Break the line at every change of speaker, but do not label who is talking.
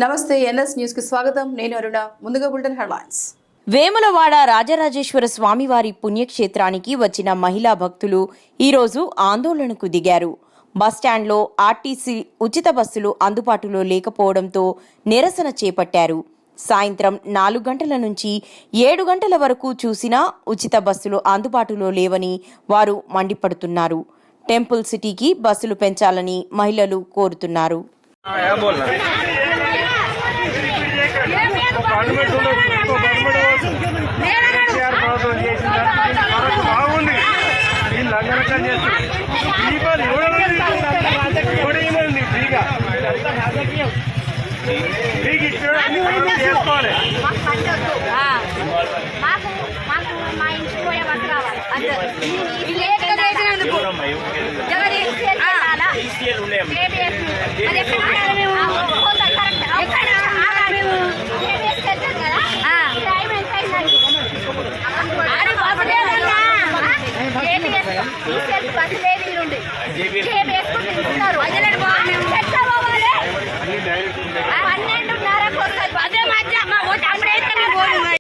నమస్తే NS news కి స్వాగతం. నేను అరుణ. ముందుగా బులెటిన్ హెడ్లైన్స్.
వేములవాడ రాజరాజేశ్వర స్వామివారి పుణ్యక్షేత్రానికి వచ్చిన మహిళా భక్తులు ఈరోజు ఆందోళనకు దిగారు. బస్టాండ్లో ఆర్టీసీ ఉచిత బస్సులు అందుబాటులో లేకపోవడంతో నిరసన చేపట్టారు. సాయంత్రం 4 గంటల నుంచి 7 గంటల వరకు చూసినా ఉచిత బస్సులు అందుబాటులో లేవని వారు మండిపడుతున్నారు. టెంపుల్ సిటీకి బస్సులు పెంచాలని మహిళలు కోరుతున్నారు.